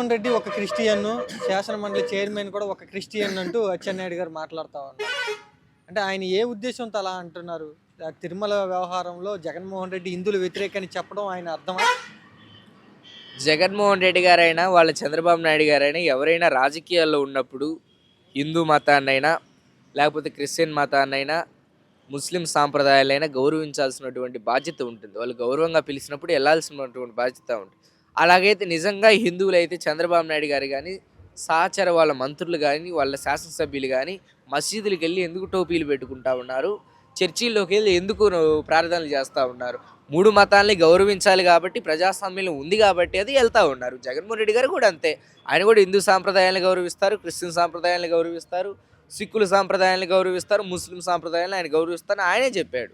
జగన్మోహన్ రెడ్డి ఒక క్రిస్టియన్, శాసన మండలి చైర్మన్ కూడా ఒక క్రిస్టియన్ అంటూ అచ్చెన్నాయుడు గారు మాట్లాడుతూ ఉన్నారు. అంటే ఆయన ఏ ఉద్దేశంతో అలా అంటున్నారు? తిరుమల వ్యవహారంలో జగన్మోహన్ రెడ్డి హిందువులు వ్యతిరేకని చెప్పడం ఆయన అర్థమా? జగన్మోహన్ రెడ్డి గారైనా వాళ్ళ చంద్రబాబు నాయుడు గారైనా ఎవరైనా రాజకీయాల్లో ఉన్నప్పుడు హిందూ మతాన్నైనా లేకపోతే క్రిస్టియన్ మతాన్నైనా ముస్లిం సాంప్రదాయాలైనా గౌరవించాల్సినటువంటి బాధ్యత ఉంటుంది. వాళ్ళు గౌరవంగా పిలిచినప్పుడు వెళ్ళాల్సినటువంటి బాధ్యత ఉంటుంది. అలాగైతే నిజంగా హిందువులు అయితే చంద్రబాబు నాయుడు గారు కానీ సహచర వాళ్ళ మంత్రులు కానీ వాళ్ళ శాసనసభ్యులు కానీ మసీదులకు వెళ్ళి ఎందుకు టోపీలు పెట్టుకుంటా ఉన్నారు, చర్చిల్లోకి వెళ్ళి ఎందుకు ప్రార్థనలు చేస్తూ ఉన్నారు? మూడు మతాల్ని గౌరవించాలి కాబట్టి ప్రజాస్వామ్యంలో ఉంది కాబట్టి అది వెళ్తూ ఉన్నారు. జగన్మోహన్ రెడ్డి గారు కూడా అంతే. ఆయన కూడా హిందూ సాంప్రదాయాలను గౌరవిస్తారు, క్రిస్టియన్ సాంప్రదాయాలను గౌరవిస్తారు, సిక్కుల సాంప్రదాయాలను గౌరవిస్తారు, ముస్లిం సాంప్రదాయాలను ఆయన గౌరవిస్తారని ఆయనే చెప్పాడు.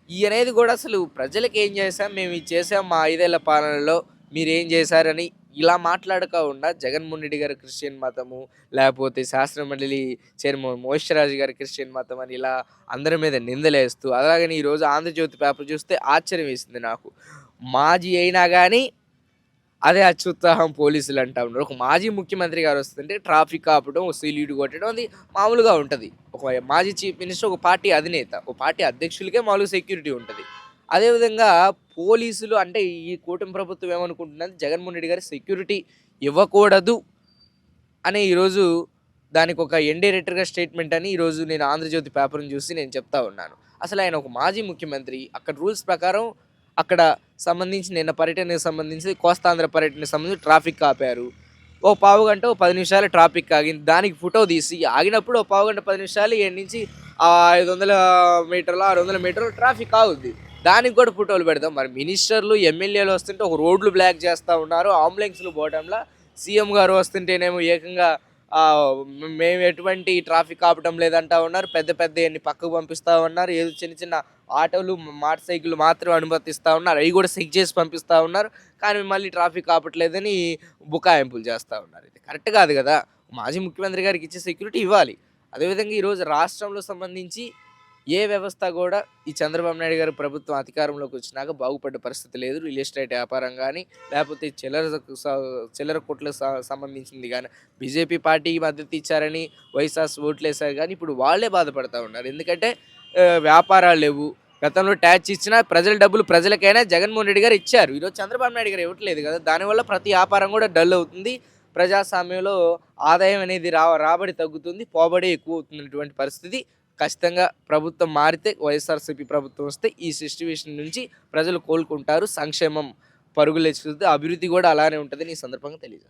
ఈ అనేది కూడా అసలు ప్రజలకు ఏం చేశాం, మేము ఇది చేసాం మా 5 ఏళ్ల పాలనలో, మీరేం చేశారని ఇలా మాట్లాడకుండా జగన్మోహన్ రెడ్డి గారు క్రిస్టియన్ మతము, లేకపోతే శాసన మండలి చైర్మన్ మోయిశ్వరాజు గారి క్రిస్టియన్ మతం అని ఇలా అందరి మీద నిందలేస్తూ, అలాగని ఈరోజు ఆంధ్రజ్యోతి పేపర్ చూస్తే ఆశ్చర్యం వేసింది నాకు. మాజీ అయినా కానీ అదే అత్యుత్సాహం పోలీసులు అంటా ఉన్నారు. ఒక మాజీ ముఖ్యమంత్రి గారు వస్తుంటే ట్రాఫిక్ ఆపడం, సీలీడు కొట్టడం అది మామూలుగా ఉంటుంది. ఒక మాజీ చీఫ్ మినిస్టర్, ఒక పార్టీ అధినేత, ఒక పార్టీ అధ్యక్షులకే మామూలుగా సెక్యూరిటీ ఉంటుంది. అదేవిధంగా పోలీసులు అంటే ఈ కూటమి ప్రభుత్వం ఏమనుకుంటున్నది, జగన్మోహన్ రెడ్డి గారి సెక్యూరిటీ ఇవ్వకూడదు అని ఈరోజు దానికి ఒక డైరెక్టర్గా స్టేట్మెంట్ అని ఈరోజు నేను ఆంధ్రజ్యోతి పేపర్ని చూసి నేను చెప్తా ఉన్నాను. అసలు ఆయన ఒక మాజీ ముఖ్యమంత్రి, అక్కడ రూల్స్ ప్రకారం అక్కడ సంబంధించి నిన్న పర్యటనకు సంబంధించి కోస్తాంధ్ర పర్యటనకు సంబంధించి ట్రాఫిక్ ఆపారు. ఓ పావుగంట 10 నిమిషాలు ట్రాఫిక్ ఆగింది. దానికి ఫోటో తీసి ఆగినప్పుడు ఓ పావుగంట 10 నిమిషాలు ఏడు నుంచి 500 మీటర్లు 600 మీటర్లు ట్రాఫిక్ ఆగుద్ది. దానికి కూడా ఫోటోలు పెడతాం. మరి మినిస్టర్లు ఎమ్మెల్యేలు వస్తుంటే ఒక రోడ్లు బ్లాక్ చేస్తూ ఉన్నారు, అంబులెన్స్లు పోవడంలా. సీఎం గారు వస్తుంటేనేమో ఏకంగా మేము ఎటువంటి ట్రాఫిక్ ఆపటం లేదంటా ఉన్నారు. పెద్ద పెద్ద ఎన్ని పక్కకు పంపిస్తూ ఉన్నారు. ఏదో చిన్న చిన్న ఆటోలు మోటార్ సైకిల్ మాత్రం అనుమతిస్తూ ఉన్నారు, అవి కూడా చెక్ చేసి పంపిస్తూ ఉన్నారు. కానీ మళ్ళీ ట్రాఫిక్ ఆపట్లేదని బుకాయింపులు చేస్తూ ఉన్నారు. ఇది కరెక్ట్ కాదు కదా. మాజీ ముఖ్యమంత్రి గారికి ఇచ్చే సెక్యూరిటీ ఇవ్వాలి. అదేవిధంగా ఈరోజు రాష్ట్రంలో సంబంధించి ఏ వ్యవస్థ కూడా ఈ చంద్రబాబు నాయుడు గారు ప్రభుత్వం అధికారంలోకి వచ్చినాక బాగుపడ్డ పరిస్థితి లేదు. రియల్ ఎస్టేట్ వ్యాపారం కానీ, లేకపోతే చిల్లర కొట్లకు సంబంధించింది కానీ, బీజేపీ పార్టీకి మద్దతు ఇచ్చారని వైఎస్ఆర్ ఓట్లు వేశారు కానీ ఇప్పుడు వాళ్ళే బాధపడతా ఉన్నారు. ఎందుకంటే వ్యాపారాలు లేవు. గతంలో ట్యాక్స్ ఇచ్చినా ప్రజల డబ్బులు ప్రజలకైనా జగన్మోహన్ రెడ్డి గారు ఇచ్చారు. ఈరోజు చంద్రబాబు నాయుడు గారు ఇవ్వట్లేదు కదా. దానివల్ల ప్రతి వ్యాపారం కూడా డల్ అవుతుంది. ప్రజాస్వామ్యంలో ఆదాయం అనేది రాబడి తగ్గుతుంది, పోబడి ఎక్కువ అవుతున్నటువంటి పరిస్థితి. ఖచ్చితంగా ప్రభుత్వం మారితే, వైఎస్ఆర్సీపీ ప్రభుత్వం వస్తే ఈ సిచ్యువేషన్ నుంచి ప్రజలు కోలుకుంటారు. సంక్షేమం పరుగులెచ్చుతుంది, అభివృద్ధి కూడా అలానే ఉంటుందని ఈ సందర్భంగా తెలియజేస్తారు.